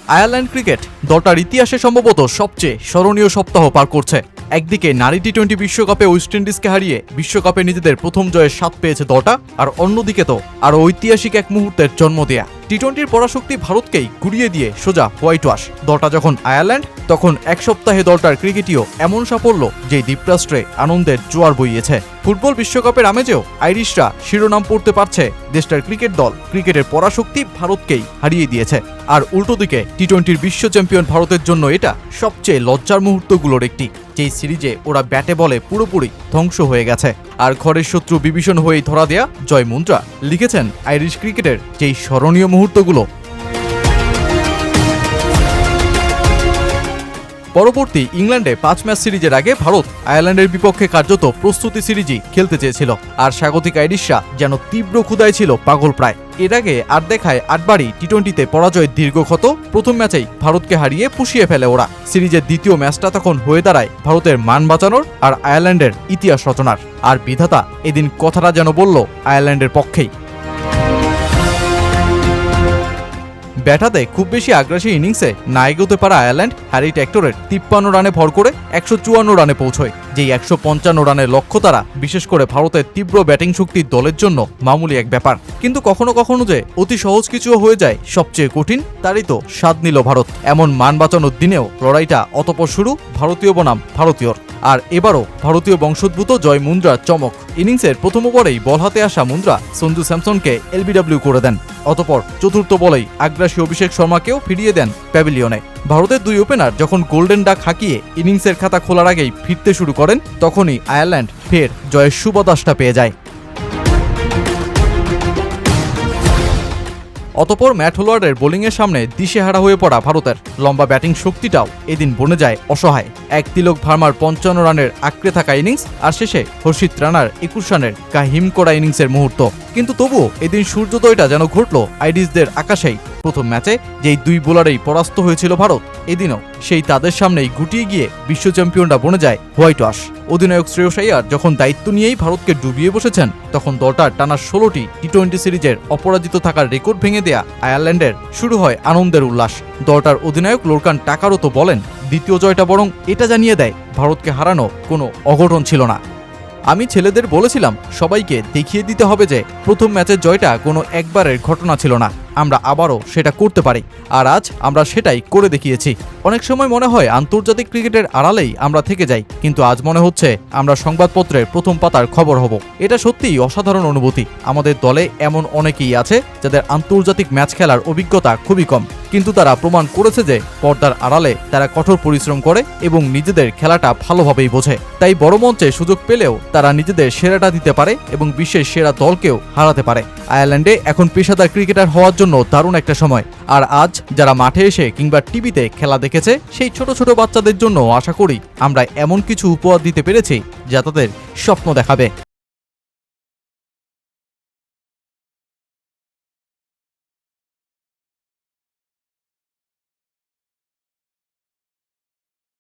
Ireland cricket দলটার ইতিহাসে সম্ভবত সবচেয়ে স্মরণীয় সপ্তাহ পার করছে। একদিকে নারী টি-20 বিশ্বকাপে ওয়েস্ট ইন্ডিজকে হারিয়ে বিশ্বকাপে নিজেদের প্রথম জয়ের স্বাদ পেয়েছে দলটা, আর অন্যদিকে তো আরও ঐতিহাসিক এক মুহূর্তের জন্ম দেয়া টি-20 পরাশক্তি ভারতকেই গুড়িয়ে দিয়ে সোজা হোয়াইট ওয়াশ। দলটা যখন আয়ারল্যান্ড, তখন এক সপ্তাহে দলটার ক্রিকেটীয় এমন সাফল্য যে দ্বীপরাষ্ট্রে আনন্দের জোয়ার বইয়েছে। ফুটবল বিশ্বকাপের আমেজেও আইরিশরা শিরোনাম পড়তে পারছে দেশটার ক্রিকেট দল ক্রিকেটের পরাশক্তি ভারতকেই হারিয়ে দিয়েছে। আর উল্টো দিকে টি-20 বিশ্ব চ্যাম্পিয়ন ভারতের জন্য এটা সবচেয়ে লজ্জার মুহূর্তগুলোর একটি, যেই সিরিজে ওরা ব্যাটে বলে পুরোপুরি ধ্বংস হয়ে গেছে। আর ঘরের শত্রু বিভীষণ হয়েই ধরা দেয়া জয় মুন্দ্রা লিখেছেন আইরিশ ক্রিকেটের যেই স্মরণীয় মুহূর্তগুলো। পরবর্তী ইংল্যান্ডে 5 ম্যাচ সিরিজের আগে ভারত আয়ারল্যান্ডের বিপক্ষে কার্যত প্রস্তুতি সিরিজই খেলতে চেয়েছিল, আর স্বাগতিক আইরিশরা যেন তীব্র ক্ষুধায় ছিল পাগল প্রায়। এর আগে আর দেখায় 8 বারই টি-20তে পরাজয়ের দীর্ঘ ক্ষত প্রথম ম্যাচেই ভারতকে হারিয়ে পুষিয়ে ফেলে ওরা। সিরিজের দ্বিতীয় ম্যাচটা তখন হয়ে দাঁড়ায় ভারতের মান বাঁচানোর আর আয়ারল্যান্ডের ইতিহাস রচনার। আর বিধাতা এদিন কথাটা যেন বলল আয়ারল্যান্ডের পক্ষেই। ব্যাটাতে খুব বেশি আগ্রাসী ইনিংসে না এগোতে পারা আয়ারল্যান্ড হ্যারি ট্যাক্টরের 53 রানে ভর করে 154 রানে পৌঁছয়, যেই 155 রানের লক্ষ্য তারা বিশেষ করে ভারতের তীব্র ব্যাটিং শক্তির দলের জন্য মামুলি এক ব্যাপার। কিন্তু কখনো কখনো যে অতি সহজ কিছু হয়ে যায় সবচেয়ে কঠিন, তারই তো স্বাদ নিল ভারত। এমন মান বাঁচানোর দিনেও লড়াইটা অতপর শুরু ভারতীয় বনাম ভারতীয়র। আর এবারও ভারতীয় বংশোদ্ভূত জয় মুন্দ্রার চমক। ইনিংসের প্রথম ওভারেই বল হাতে আসা মুন্দ্রা সঞ্জু স্যামসনকে এলবিডব্লিউ করে দেন। অতপর চতুর্থ বলেই আগ্রাসী অভিষেক শর্মাকেও ফিরিয়ে দেন প্যাভিলিয়নে। ভারতের দুই ওপেনার যখন গোল্ডেন ডাক হাঁকিয়ে ইনিংসের খাতা খোলার আগেই ফিরতে শুরু করেন, তখনই আয়ারল্যান্ড ফের জয়ের সুবাতাসটা পেয়ে যায়। অতপর ম্যাট হোলওয়ার্ডের বোলিংয়ের সামনে দিশেহারা হয়ে পড়া ভারতের লম্বা ব্যাটিং শক্তিটাও এদিন বনে যায় অসহায়। এক তিলক ভার্মার 55 রানের আঁকড়ে থাকা ইনিংস, আর শেষে হর্ষিত রানার 21 রানের কাহিম করা ইনিংসের মুহূর্ত। কিন্তু তবুও এদিন সূর্যোদয়টা যেন ঘটল আইরিশদের আকাশেই। প্রথম ম্যাচে যেই দুই বোলারেই পরাস্ত হয়েছিল ভারত, এদিনও সেই তাদের সামনেই গুটিয়ে গিয়ে বিশ্ব চ্যাম্পিয়নরা বনে যায় হোয়াইট ওয়াশ। অধিনায়ক শ্রেয়স আইয়ার যখন দায়িত্ব নিয়েই ভারতকে ডুবিয়ে বসেছেন, তখন দলটার টানা 16টি টি-20 সিরিজের অপরাজিত থাকার রেকর্ড ভেঙে দেয়া আয়ারল্যান্ডের শুরু হয় আনন্দের উল্লাস। দলটার অধিনায়ক লোরকান টাকারও তো বলেন, দ্বিতীয় জয়টা বরং এটা জানিয়ে দেয় ভারতকে হারানো কোনো অঘটন ছিল না। আমি ছেলেদের বলেছিলাম সবাইকে দেখিয়ে দিতে হবে যে প্রথম ম্যাচের জয়টা কোনো একবারের ঘটনা ছিল না, আমরা আবারও সেটা করতে পারি। আর আজ আমরা সেটাই করে দেখিয়েছি। অনেক সময় মনে হয় আন্তর্জাতিক ক্রিকেটের আড়ালেই আমরা থেকে যাই, কিন্তু আজ মনে হচ্ছে আমরা সংবাদপত্রের প্রথম পাতার খবর হব। এটা সত্যিই অসাধারণ অনুভূতি। আমাদের দলে এমন অনেকেই আছে যাদের আন্তর্জাতিক ম্যাচ খেলার অভিজ্ঞতা খুবই কম, কিন্তু তারা প্রমাণ করেছে যে পর্দার আড়ালে তারা কঠোর পরিশ্রম করে এবং নিজেদের খেলাটা ভালোভাবেই বোঝে। তাই বড় মঞ্চে সুযোগ পেলেও তারা নিজেদের সেরাটা দিতে পারে এবং বিশ্বের সেরা দলকেও হারাতে পারে। আয়ারল্যান্ডে এখন পেশাদার ক্রিকেটার হওয়ার জন্য দারুণ একটা সময়। আর আজ যারা মাঠে এসে কিংবা টিভিতে খেলা দেখেছে, সেই ছোট ছোট বাচ্চাদের জন্য আশা করি আমরা এমন কিছু উপহার দিতে পেরেছি যা তাদের স্বপ্ন দেখাবে।